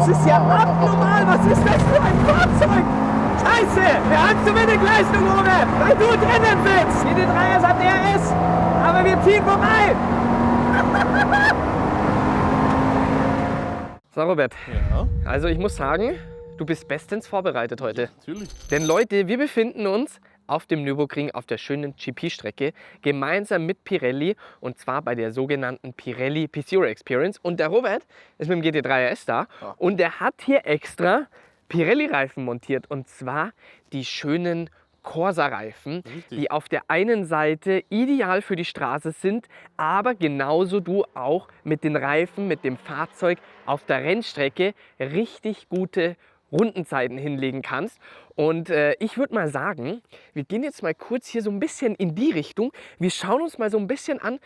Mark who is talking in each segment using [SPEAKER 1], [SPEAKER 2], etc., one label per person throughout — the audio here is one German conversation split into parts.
[SPEAKER 1] Das ist ja abnormal. Was ist das für ein Fahrzeug? Scheiße, wir haben zu wenig Leistung, Robert, weil du drinnen sitzt. GT3 hat RS, aber wir ziehen vorbei. So, Robert,
[SPEAKER 2] Ja,
[SPEAKER 1] also ich muss sagen, du bist bestens vorbereitet heute.
[SPEAKER 2] natürlich.
[SPEAKER 1] Denn Leute, wir befinden uns auf dem Nürburgring auf der schönen GP-Strecke gemeinsam mit Pirelli und zwar bei der sogenannten Pirelli P-Zero Experience. Und der Robert ist mit dem GT3 RS da und der hat hier extra Pirelli-Reifen montiert und zwar die schönen Corsa-Reifen, die auf der einen Seite ideal für die Straße sind, aber genauso du auch mit den Reifen, mit dem Fahrzeug auf der Rennstrecke richtig gute Rundenzeiten hinlegen kannst. Und ich würde mal sagen, wir gehen jetzt mal kurz hier so ein bisschen in die Richtung. Wir schauen uns mal so ein bisschen an,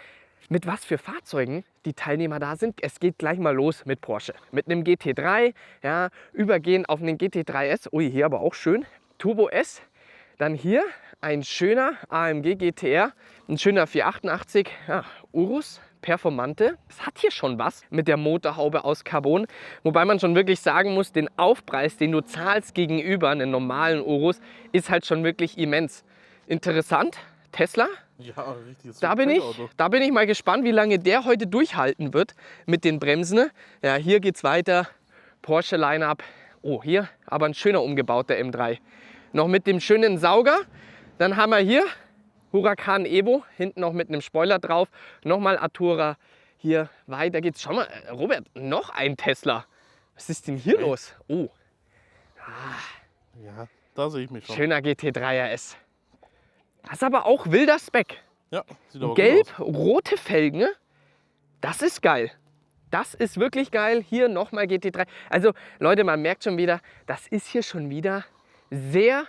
[SPEAKER 1] mit was für Fahrzeugen die Teilnehmer da sind. Es geht gleich mal los mit Porsche. Mit einem GT3, ja, übergehen auf einen GT3S. Ui, hier aber auch schön. Turbo S. Dann hier ein schöner AMG GTR, ein schöner 488 ja, Urus Performante. Es hat hier schon was mit der Motorhaube aus Carbon. Wobei man schon wirklich sagen muss, den Aufpreis, den du zahlst gegenüber einem normalen Urus, ist halt schon wirklich immens. Interessant, Tesla.
[SPEAKER 2] Ja, richtig.
[SPEAKER 1] Da bin ich mal gespannt, wie lange der heute durchhalten wird mit den Bremsen. Ja, hier geht's weiter. Porsche Line-Up. Oh, hier aber ein schöner umgebauter M3. Noch mit dem schönen Sauger. Dann haben wir hier Huracan Evo, hinten noch mit einem Spoiler drauf. Nochmal Artura. Hier weiter geht's. Schau mal, Robert, noch ein Tesla. Was ist denn hier los? Oh.
[SPEAKER 2] Ja, da sehe ich mich schon.
[SPEAKER 1] Schöner GT3 RS. Das ist aber auch wilder Speck.
[SPEAKER 2] Ja, sieht aber
[SPEAKER 1] Gelb,
[SPEAKER 2] gut aus.
[SPEAKER 1] rote Felgen. Das ist geil. Das ist wirklich geil. Hier nochmal GT3. Also Leute, man merkt schon wieder, das ist hier schon wieder sehr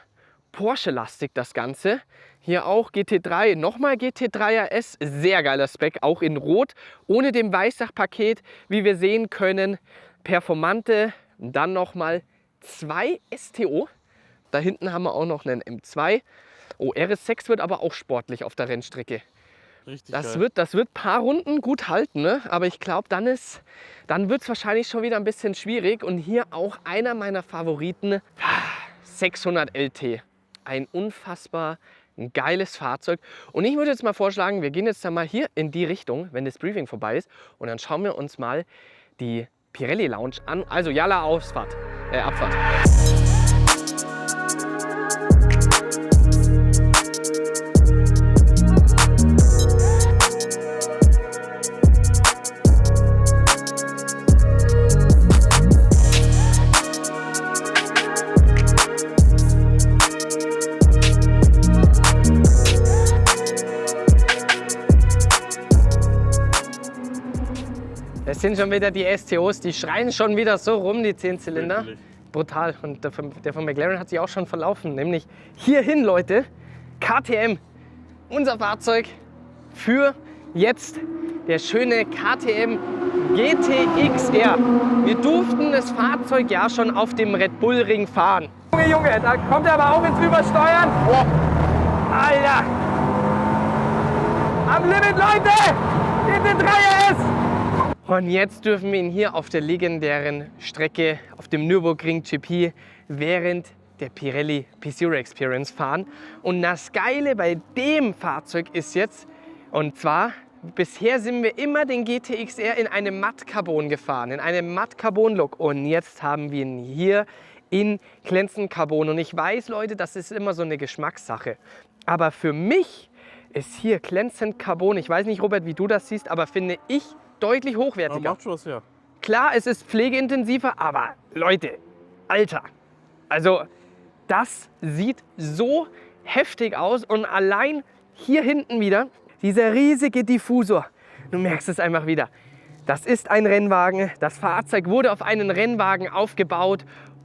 [SPEAKER 1] Porsche-lastig das Ganze. Hier auch GT3, nochmal GT3 RS, sehr geiler Spec, auch in Rot, ohne dem Weissach-Paket, wie wir sehen können. Performante, dann nochmal 2 STO. Da hinten haben wir auch noch einen M2. Oh, RS6 wird aber auch sportlich auf der Rennstrecke.
[SPEAKER 2] Richtig
[SPEAKER 1] Das
[SPEAKER 2] geil.
[SPEAKER 1] wird ein paar Runden gut halten, ne? Aber ich glaube, dann wird es wahrscheinlich schon wieder ein bisschen schwierig. Und hier auch einer meiner Favoriten, 600 LT. Ein unfassbar geiles Fahrzeug. Und ich würde jetzt mal vorschlagen, wir gehen jetzt dann mal hier in die Richtung, wenn das Briefing vorbei ist. Und dann schauen wir uns mal die Pirelli Lounge an. Also Jalla Abfahrt. Es sind schon wieder die STOs, die schreien schon wieder so rum, die 10 Zylinder.
[SPEAKER 2] Wirklich.
[SPEAKER 1] Brutal. Und der von McLaren hat sich auch schon verlaufen. Nämlich hierhin, Leute, KTM. Unser Fahrzeug für jetzt der schöne KTM GT-XR. Wir durften das Fahrzeug ja schon auf dem Red Bull Ring fahren. Junge, da kommt er aber auch ins Übersteuern. Oh. Alter! Am Limit, Leute! GT3 RS! Und jetzt dürfen wir ihn hier auf der legendären Strecke auf dem Nürburgring GP während der Pirelli P-Zero Experience fahren. Und das Geile bei dem Fahrzeug ist jetzt, und zwar, bisher sind wir immer den GT-XR in einem Matt-Carbon gefahren, in einem Matt-Carbon-Look. Und jetzt haben wir ihn hier in glänzend Carbon. Und ich weiß, Leute, das ist immer so eine Geschmackssache. Aber für mich ist hier glänzend Carbon, ich weiß nicht, Robert, wie du das siehst, aber finde ich deutlich hochwertiger.
[SPEAKER 2] Macht schon was her.
[SPEAKER 1] Klar, es ist pflegeintensiver, aber Leute, Alter, also das sieht so heftig aus und allein hier hinten wieder dieser riesige Diffusor, du merkst es einfach wieder. Das ist ein Rennwagen, das Fahrzeug wurde auf einen Rennwagen aufgebaut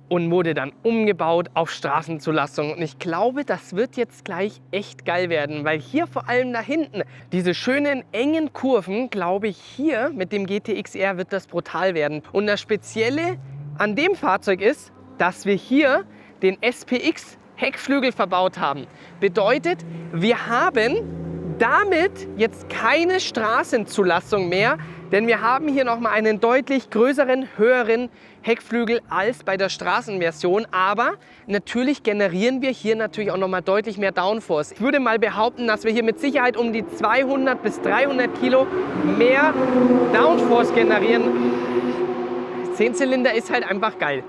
[SPEAKER 1] und wurde dann umgebaut auf Straßenzulassung. Und ich glaube, das wird jetzt gleich echt geil werden, weil hier vor allem da hinten, diese schönen engen Kurven, glaube ich, hier mit dem GT-XR wird das brutal werden. Und das Spezielle an dem Fahrzeug ist, dass wir hier den SPX Heckflügel verbaut haben. Bedeutet, wir haben damit jetzt keine Straßenzulassung mehr, denn wir haben hier nochmal einen deutlich größeren, höheren Heckflügel als bei der Straßenversion. Aber natürlich generieren wir hier natürlich auch nochmal deutlich mehr Downforce. Ich würde mal behaupten, dass wir hier mit Sicherheit um die 200 bis 300 Kilo mehr Downforce generieren. 10-Zylinder ist halt einfach geil.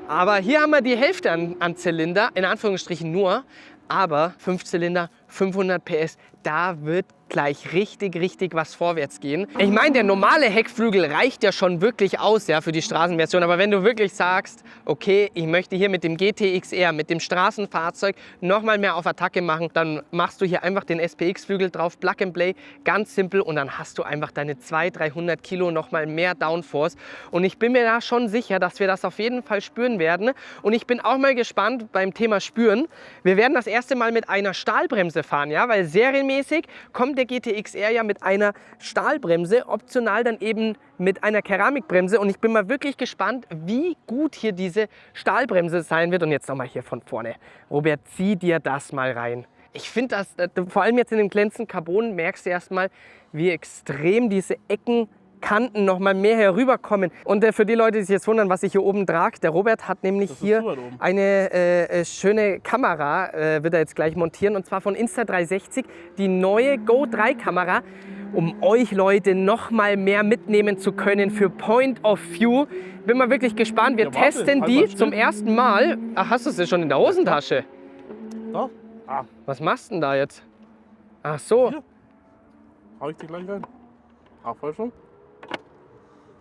[SPEAKER 1] Aber hier haben wir die Hälfte an Zylinder, in Anführungsstrichen nur. Aber 5-Zylinder, 500 PS, da wird gleich richtig was vorwärts gehen. Ich meine, der normale Heckflügel reicht ja schon wirklich aus, ja, für die Straßenversion. Aber wenn du wirklich sagst, okay, ich möchte hier mit dem GT-XR, mit dem Straßenfahrzeug nochmal mehr auf Attacke machen, dann machst du hier einfach den SPX-Flügel drauf, Plug and Play, ganz simpel. Und dann hast du einfach deine 200-300 Kilo nochmal mehr Downforce. Und ich bin mir da schon sicher, dass wir das auf jeden Fall spüren werden. Und ich bin auch mal gespannt beim Thema Spüren. Wir werden das erste Mal mit einer Stahlbremse fahren, ja, weil serienmäßig kommt der GT-XR ja mit einer Stahlbremse, optional dann eben mit einer Keramikbremse. Und ich bin mal wirklich gespannt, wie gut hier diese Stahlbremse sein wird. Und jetzt nochmal hier von vorne. Robert, zieh dir das mal rein. Ich finde das, vor allem jetzt in dem glänzenden Carbon, merkst du erstmal, wie extrem diese Kanten noch mal mehr herüberkommen. Und für die Leute, die sich jetzt wundern, was ich hier oben trage, der Robert hat nämlich hier eine schöne Kamera, wird er jetzt gleich montieren, und zwar von Insta360, die neue Go 3 Kamera, um euch Leute noch mal mehr mitnehmen zu können für Point of View. Bin mal wirklich gespannt. Wir testen die zum ersten Mal. Ach, hast du sie schon in der Hosentasche?
[SPEAKER 2] Da? Ah.
[SPEAKER 1] Was machst du denn da jetzt? Ach so.
[SPEAKER 2] Hier. Hau ich die gleich rein. Abfälschung.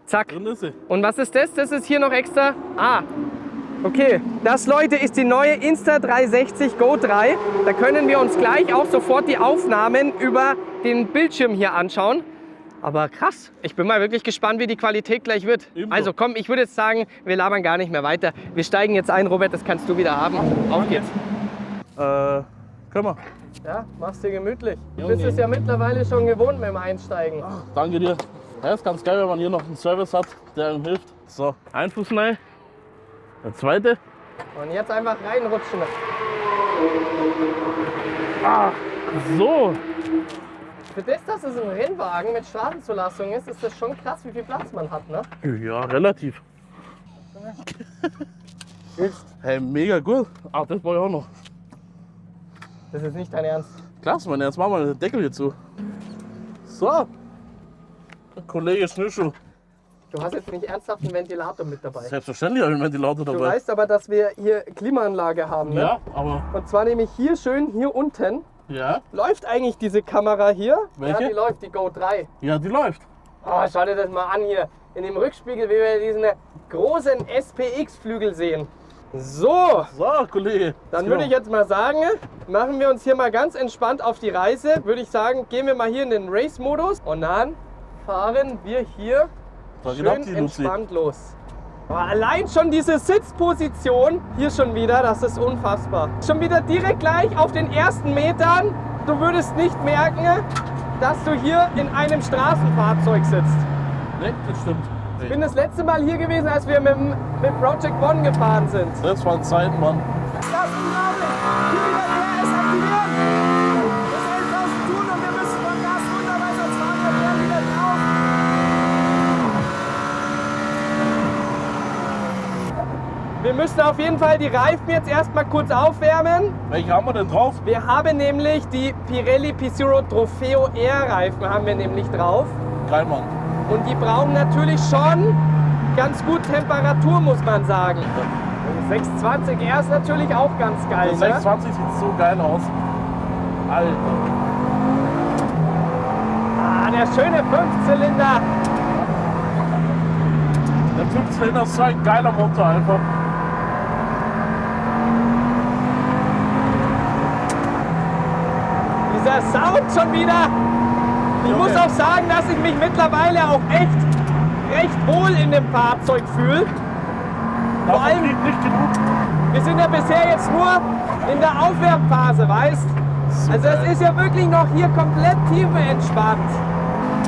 [SPEAKER 1] Zack.
[SPEAKER 2] Drin ist sie.
[SPEAKER 1] Und was ist das? Das ist hier noch extra. Ah, okay. Das, Leute, ist die neue Insta360 Go 3. Da können wir uns gleich auch sofort die Aufnahmen über den Bildschirm hier anschauen. Aber krass, ich bin mal wirklich gespannt, wie die Qualität gleich wird.
[SPEAKER 2] Ebenso.
[SPEAKER 1] Also komm, ich würde jetzt sagen, wir labern gar nicht mehr weiter. Wir steigen jetzt ein, Robert, das kannst du wieder haben. Auf geht's.
[SPEAKER 2] Können wir.
[SPEAKER 1] Ja, mach's dir gemütlich. Du
[SPEAKER 2] Junge.
[SPEAKER 1] bist es ja mittlerweile schon gewohnt mit dem Einsteigen.
[SPEAKER 2] Danke dir. Ja, ist ganz geil, wenn man hier noch einen Service hat, der einem hilft. So, ein Fuß rein. Der zweite.
[SPEAKER 1] Und jetzt einfach reinrutschen.
[SPEAKER 2] Ah, so.
[SPEAKER 1] Für das, dass es ein Rennwagen mit Straßenzulassung ist, ist das schon krass, wie viel Platz man hat, ne?
[SPEAKER 2] Ja, relativ. Hey, mega gut. Ach, das brauche ich auch noch.
[SPEAKER 1] Das ist nicht dein Ernst.
[SPEAKER 2] Klasse, Mann, jetzt machen wir den Deckel hier zu. So. Kollege Schnürschuh.
[SPEAKER 1] Du hast jetzt nicht ernsthaft einen Ventilator mit dabei.
[SPEAKER 2] Selbstverständlich habe ich einen Ventilator
[SPEAKER 1] Du
[SPEAKER 2] dabei.
[SPEAKER 1] weißt aber, dass wir hier Klimaanlage haben, ne?
[SPEAKER 2] Ja, aber.
[SPEAKER 1] Und zwar nämlich hier schön, hier unten.
[SPEAKER 2] Ja?
[SPEAKER 1] Läuft eigentlich diese Kamera hier?
[SPEAKER 2] Welche?
[SPEAKER 1] Ja, die läuft, die Go 3.
[SPEAKER 2] Ja, die läuft.
[SPEAKER 1] Oh, schau dir das mal an hier. In dem Rückspiegel, wie wir diesen großen SPX-Flügel sehen. So,
[SPEAKER 2] So, Kollege.
[SPEAKER 1] dann würde ich jetzt mal sagen, machen wir uns hier mal ganz entspannt auf die Reise. Würde ich sagen, gehen wir mal hier in den Race-Modus und dann fahren wir hier
[SPEAKER 2] Da geht ab, die
[SPEAKER 1] schön
[SPEAKER 2] Luzi.
[SPEAKER 1] entspannt los. Aber allein schon diese Sitzposition hier schon wieder, das ist unfassbar. Schon wieder direkt gleich auf den ersten Metern. Du würdest nicht merken, dass du hier in einem Straßenfahrzeug sitzt.
[SPEAKER 2] Ne, das stimmt.
[SPEAKER 1] Ich bin das letzte Mal hier gewesen, als wir mit Project One gefahren sind.
[SPEAKER 2] Das waren Zeiten, Mann.
[SPEAKER 3] Das ist unglaublich. Hier wieder RS aktivieren. Das 11.000 tun und wir müssen beim Gas runter, weil sonst fahren wir wieder drauf.
[SPEAKER 1] Wir müssen auf jeden Fall die Reifen jetzt erstmal kurz aufwärmen.
[SPEAKER 2] Welche haben wir denn drauf?
[SPEAKER 1] Wir haben nämlich die Pirelli P-Zero Trofeo R Reifen haben wir nämlich drauf.
[SPEAKER 2] Geil, Mann.
[SPEAKER 1] Und die brauchen natürlich schon ganz gut Temperatur, muss man sagen. 620 R ist natürlich auch ganz geil.
[SPEAKER 2] Der
[SPEAKER 1] Ne?
[SPEAKER 2] 620 sieht so geil aus. Alter.
[SPEAKER 1] Ah, der schöne Fünfzylinder.
[SPEAKER 2] Der 5-Zylinder ist so ein geiler Motor einfach.
[SPEAKER 1] Dieser Sound schon wieder. Ich
[SPEAKER 2] Junge.
[SPEAKER 1] muss auch sagen, dass ich mich mittlerweile auch echt recht wohl in dem Fahrzeug fühle. Vor allem,
[SPEAKER 2] nicht genug.
[SPEAKER 1] wir sind ja bisher jetzt nur in der Aufwärmphase, weißt? Also es ist ja wirklich noch hier komplett tiefenentspannt.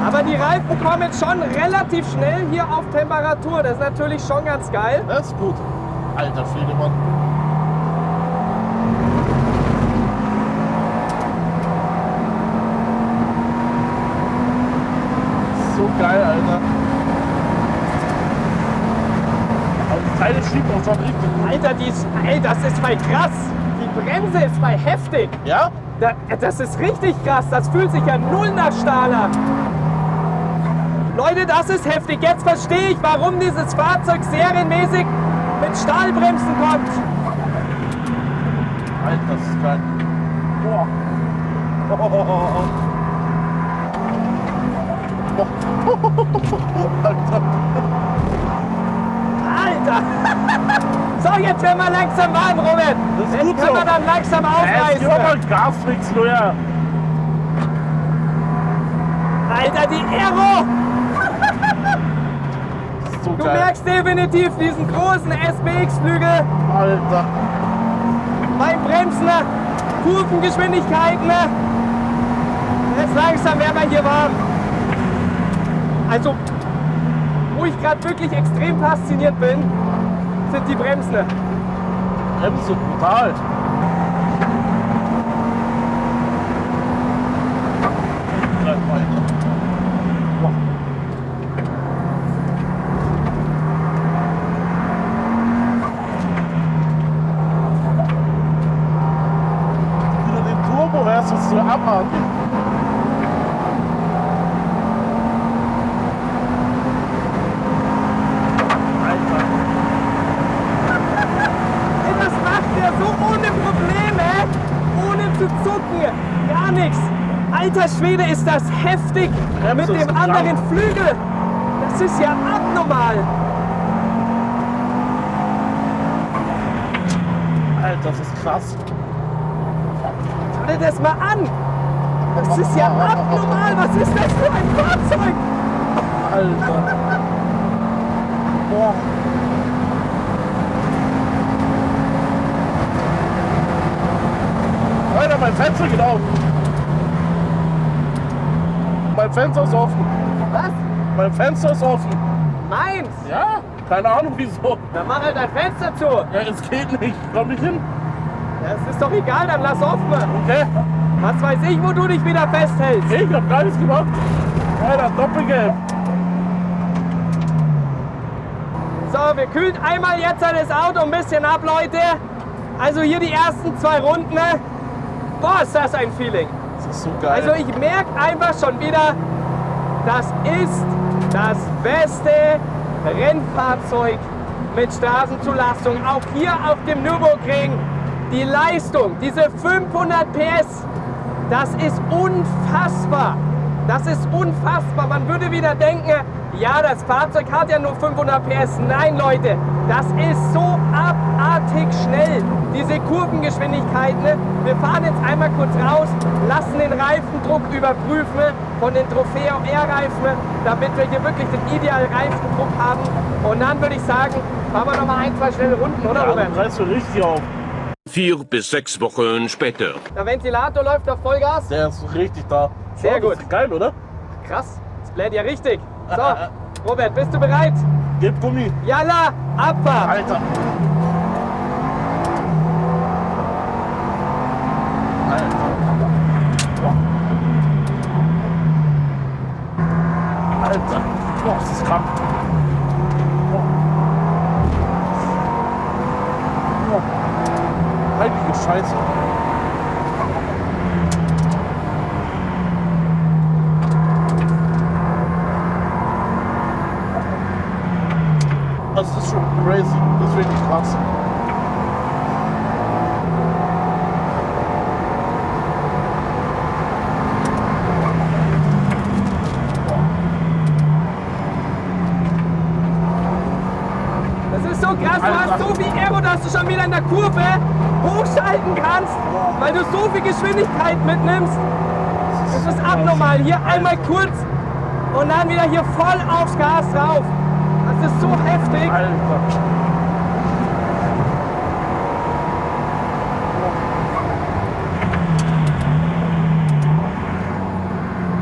[SPEAKER 1] Aber die Reifen kommen jetzt schon relativ schnell hier auf Temperatur. Das ist natürlich schon ganz geil.
[SPEAKER 2] Das ist gut. Alter Schwede, Mann. geil, Alter. Aber das Teil schiebt auch schon richtig gut.
[SPEAKER 3] Alter, ey, das ist voll krass. Die Bremse ist voll heftig.
[SPEAKER 2] Ja?
[SPEAKER 3] Das ist richtig krass. Das fühlt sich ja null nach Stahl an. Leute, das ist heftig. Jetzt verstehe ich, warum dieses Fahrzeug serienmäßig mit Stahlbremsen kommt.
[SPEAKER 2] Alter, das ist geil. Boah. Alter.
[SPEAKER 3] Alter! So, jetzt werden wir langsam warm, Robert.
[SPEAKER 2] Das ist
[SPEAKER 3] Jetzt
[SPEAKER 2] gut
[SPEAKER 3] können
[SPEAKER 2] so.
[SPEAKER 3] wir dann langsam
[SPEAKER 2] Jetzt
[SPEAKER 3] aufreißen.
[SPEAKER 2] gib mal Gas fix, du ja.
[SPEAKER 3] Alter, die Aero!
[SPEAKER 2] Das ist so
[SPEAKER 3] Du
[SPEAKER 2] geil.
[SPEAKER 3] merkst definitiv diesen großen SBX-Flügel
[SPEAKER 2] Alter.
[SPEAKER 3] beim Bremsen, Kurvengeschwindigkeiten. Jetzt langsam werden wir hier warm. Also, wo ich gerade wirklich extrem fasziniert bin, sind die Bremsen.
[SPEAKER 2] Bremsen so brutal. Wie du den Turbo hörst, ist so abartig. Alter.
[SPEAKER 3] Ey, das macht der so ohne Probleme, ohne zu zucken, gar nichts. Alter Schwede, ist das heftig mit
[SPEAKER 2] Bremse ist
[SPEAKER 3] dem anderen
[SPEAKER 2] krank.
[SPEAKER 3] Flügel. Das ist ja abnormal.
[SPEAKER 2] Alter, das ist krass.
[SPEAKER 3] Schau dir das mal an. Das ist ja abnormal. Was ist das für ein Fahrzeug?
[SPEAKER 2] Alter. Boah. Alter, mein Fenster geht auf. Mein Fenster ist offen.
[SPEAKER 3] Was?
[SPEAKER 2] Mein Fenster ist offen.
[SPEAKER 3] Meins?
[SPEAKER 2] Ja? Keine Ahnung wieso.
[SPEAKER 3] Dann mach halt dein Fenster zu.
[SPEAKER 2] Ja, es geht nicht. Komm nicht hin.
[SPEAKER 3] Das ist doch egal, dann lass offen.
[SPEAKER 2] Okay.
[SPEAKER 3] Was weiß ich, wo du dich wieder festhältst.
[SPEAKER 2] Ich hab gar nichts gemacht. Alter, Doppelgelb.
[SPEAKER 3] So, wir kühlen einmal jetzt das Auto ein bisschen ab, Leute. Also hier die ersten 2 Runden. Boah, ist das ein Feeling.
[SPEAKER 2] Das ist so geil.
[SPEAKER 3] Also ich merke einfach schon wieder, das ist das beste Rennfahrzeug mit Straßenzulassung. Auch hier auf dem Nürburgring. Die Leistung, diese 500 PS, das ist unfassbar. Das ist unfassbar. Man würde wieder denken, ja, das Fahrzeug hat ja nur 500 PS. Nein, Leute, das ist so abartig schnell. Diese Kurvengeschwindigkeiten. Wir fahren jetzt einmal kurz raus, lassen den Reifendruck überprüfen von den Trofeo R-Reifen, damit wir hier wirklich den idealen Reifendruck haben. Und dann würde ich sagen, fahren wir noch mal 1, 2 schnelle Runden, oder
[SPEAKER 2] ja,
[SPEAKER 3] Robert?
[SPEAKER 2] du reißt du richtig auf.
[SPEAKER 4] 4 bis 6 Wochen später.
[SPEAKER 3] Der Ventilator läuft auf Vollgas.
[SPEAKER 2] Der ist richtig da.
[SPEAKER 3] Sehr
[SPEAKER 2] Schau, das
[SPEAKER 3] gut.
[SPEAKER 2] ist geil, oder?
[SPEAKER 3] Krass, das bläht ja richtig. So, Robert, bist du bereit?
[SPEAKER 2] Gib Gummi.
[SPEAKER 3] Jalla, Abfahrt!
[SPEAKER 2] Alter. Alter. Boah. Alter. Boah, das ist krank. Boah. Boah. Heilige Scheiße. Das ist schon crazy. Das ist wirklich krass.
[SPEAKER 3] Das ist so krass, du hast so viel Aero, dass du schon wieder in der Kurve hochschalten kannst, weil du so viel Geschwindigkeit mitnimmst. Das ist abnormal. Hier einmal kurz und dann wieder hier voll aufs Gas drauf. Das ist so heftig.
[SPEAKER 2] Alter.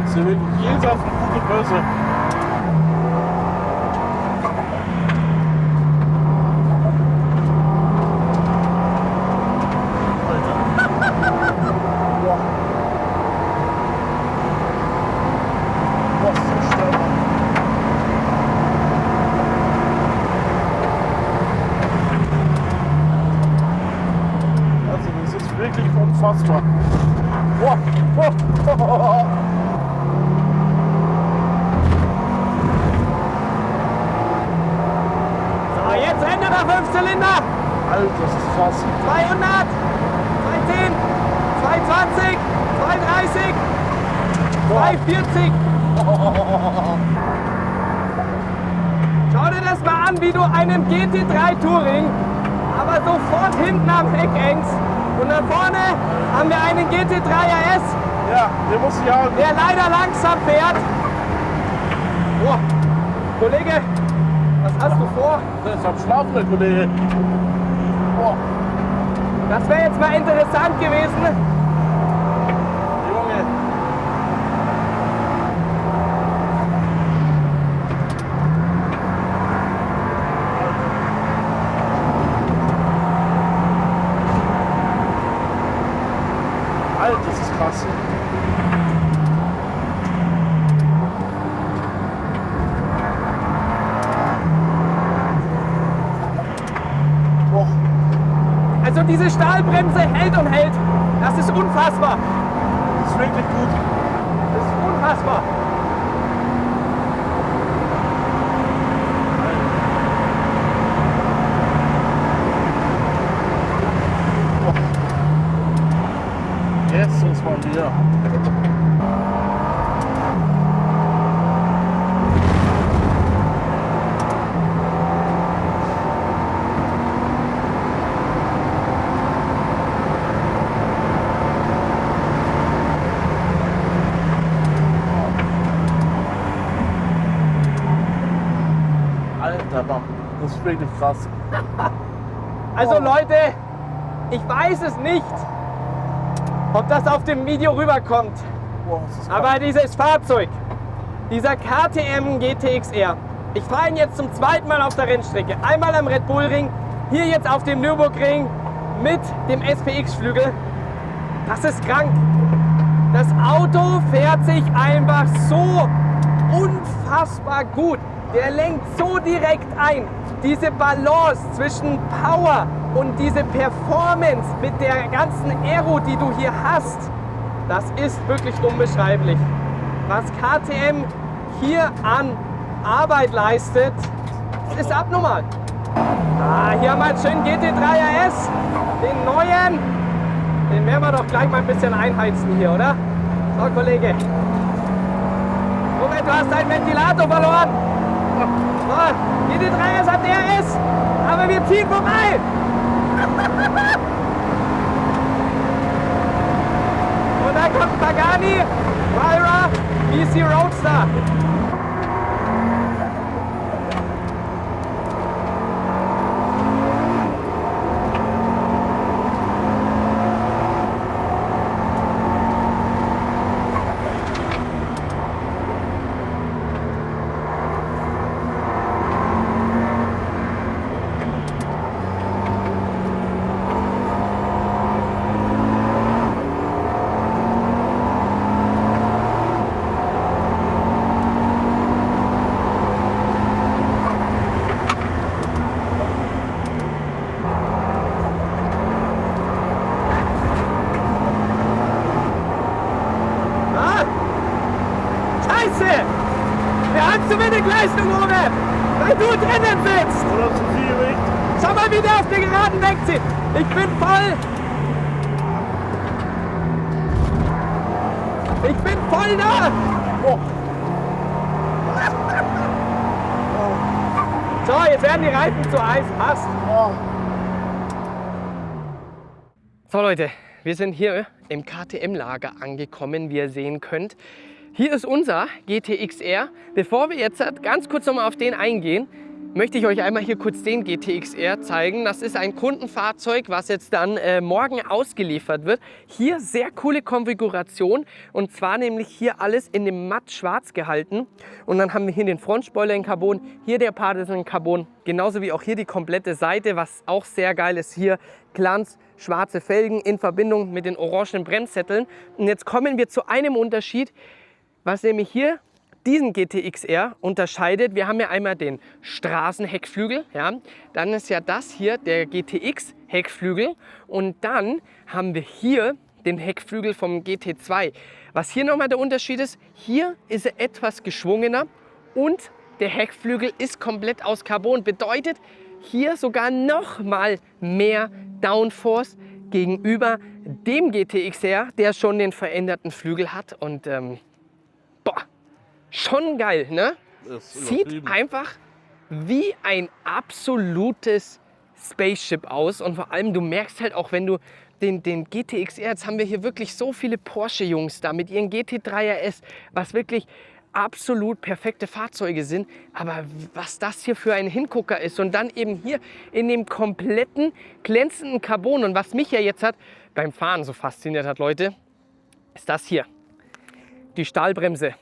[SPEAKER 2] Das ist ja wirklich jenseits von Gut und Böse. Boah. Boah, ist so schnell, Mann. unfassbar. Boah.
[SPEAKER 3] So, jetzt rennt er nach 5 Zylinder.
[SPEAKER 2] Alter, das ist krass.
[SPEAKER 3] 200, 210, 220, 230, 240. Schau dir das mal an, wie du einen GT3 Touring, aber sofort hinten am Heck hängst. Und da vorne haben wir einen GT3 RS,
[SPEAKER 2] Ja, den muss ich haben.
[SPEAKER 3] der leider langsam fährt. Boah, Kollege, was hast du vor?
[SPEAKER 2] Der ist am Schlafen, der Kollege. Boah,
[SPEAKER 3] Das wäre jetzt mal interessant gewesen.
[SPEAKER 2] Junge. Alter, das ist krass. Boah.
[SPEAKER 3] Also diese Stahlbremse hält und hält. Das ist unfassbar.
[SPEAKER 2] Das ist wirklich gut.
[SPEAKER 3] Das ist unfassbar.
[SPEAKER 2] Jetzt ist man wieder. Alter, Mann, das ist wirklich krass.
[SPEAKER 3] Also Leute, ich weiß es nicht, ob das auf dem Video rüberkommt.
[SPEAKER 2] Boah, das ist krass.
[SPEAKER 3] Aber dieses Fahrzeug, dieser KTM GTXR, ich fahre ihn jetzt zum zweiten Mal auf der Rennstrecke. Einmal am Red Bull Ring, hier jetzt auf dem Nürburgring mit dem SPX-Flügel. Das ist krank. Das Auto fährt sich einfach so unfassbar gut. Der lenkt so direkt ein. Diese Balance zwischen Power und diese Performance mit der ganzen Aero, die du hier hast, das ist wirklich unbeschreiblich. Was KTM hier an Arbeit leistet, das ist abnormal. Hier haben wir jetzt schön GT3 RS, den neuen. Den werden wir doch gleich mal ein bisschen einheizen hier, oder? So, Kollege. Moment, du hast deinen Ventilator verloren. So, GT3 RS hat DRS, aber wir ziehen vorbei. Und da kommt Pagani, Myra, BC Roadster. Leistung, Robert, weil du drinnen sitzt.
[SPEAKER 2] Oder zu viel Gewicht.
[SPEAKER 3] Schau mal, wie der auf der Geraden wegzieht. Ich bin voll. Ich bin voll da.
[SPEAKER 2] Oh.
[SPEAKER 3] So, jetzt werden die Reifen zu Eis. Passt.
[SPEAKER 2] Oh.
[SPEAKER 1] So Leute, wir sind hier im KTM-Lager angekommen, wie ihr sehen könnt. Hier ist unser GTXR. Bevor wir jetzt ganz kurz nochmal auf den eingehen, möchte ich euch einmal hier kurz den GTXR zeigen. Das ist ein Kundenfahrzeug, was jetzt dann morgen ausgeliefert wird. Hier sehr coole Konfiguration und zwar nämlich hier alles in dem matt schwarz gehalten. Und dann haben wir hier den Frontspoiler in Carbon, hier der Part ist in Carbon, genauso wie auch hier die komplette Seite, was auch sehr geil ist. Hier Glanz, schwarze Felgen in Verbindung mit den orangenen Bremssätteln. Und jetzt kommen wir zu einem Unterschied, was nämlich hier diesen GTXR unterscheidet. Wir haben ja einmal den Straßenheckflügel, ja. Dann ist ja das hier der GTX Heckflügel und dann haben wir hier den Heckflügel vom GT2. Was hier nochmal der Unterschied ist, hier ist er etwas geschwungener und der Heckflügel ist komplett aus Carbon. Bedeutet hier sogar noch mal mehr Downforce gegenüber dem GTXR, der schon den veränderten Flügel hat. Und boah, schon geil, ne? Sieht einfach wie ein absolutes Spaceship aus. Und vor allem, du merkst halt auch, wenn du den GTXR, jetzt haben wir hier wirklich so viele Porsche-Jungs da mit ihren GT3 RS, was wirklich absolut perfekte Fahrzeuge sind, aber was das hier für ein Hingucker ist und dann eben hier in dem kompletten glänzenden Carbon und was mich ja jetzt beim Fahren so fasziniert hat, Leute, ist das hier, die Stahlbremse.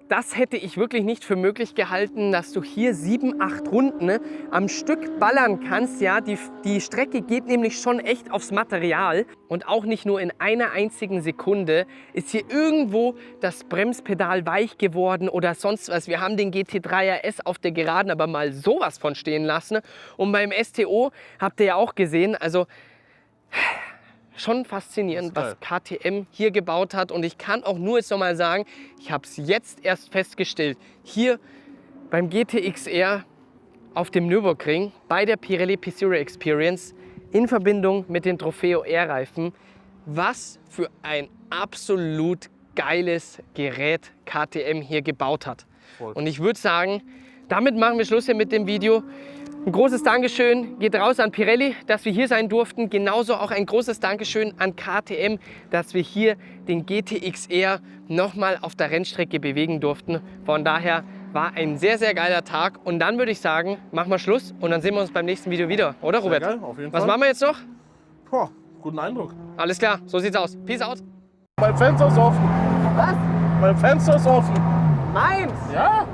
[SPEAKER 1] Das hätte ich wirklich nicht für möglich gehalten, dass du hier 7, 8 Runden am Stück ballern kannst. Ja, die Strecke geht nämlich schon echt aufs Material und auch nicht nur in einer einzigen Sekunde ist hier irgendwo das Bremspedal weich geworden oder sonst was. Wir haben den GT3 RS auf der Geraden aber mal sowas von stehen lassen und beim STO habt ihr ja auch gesehen, also schon faszinierend, was KTM hier gebaut hat. Und ich kann auch nur jetzt noch mal sagen, ich habe es jetzt erst festgestellt, hier beim GTXR auf dem Nürburgring bei der Pirelli P-Zero Experience in Verbindung mit den Trofeo R-Reifen, was für ein absolut geiles Gerät KTM hier gebaut hat. Und ich würde sagen, damit machen wir Schluss hier mit dem Video. Ein großes Dankeschön geht raus an Pirelli, dass wir hier sein durften. Genauso auch ein großes Dankeschön an KTM, dass wir hier den GTXR nochmal auf der Rennstrecke bewegen durften. Von daher war ein sehr, sehr geiler Tag. Und dann würde ich sagen, machen wir Schluss und dann sehen wir uns beim nächsten Video wieder. Oder, Robert?
[SPEAKER 2] Sehr geil, auf jeden Fall.
[SPEAKER 1] Was machen wir jetzt noch?
[SPEAKER 2] Boah, guten Eindruck.
[SPEAKER 1] Alles klar, so sieht's aus. Peace out.
[SPEAKER 2] Mein Fenster ist offen.
[SPEAKER 3] Was?
[SPEAKER 2] Mein Fenster ist offen.
[SPEAKER 3] Meins?
[SPEAKER 2] Ja?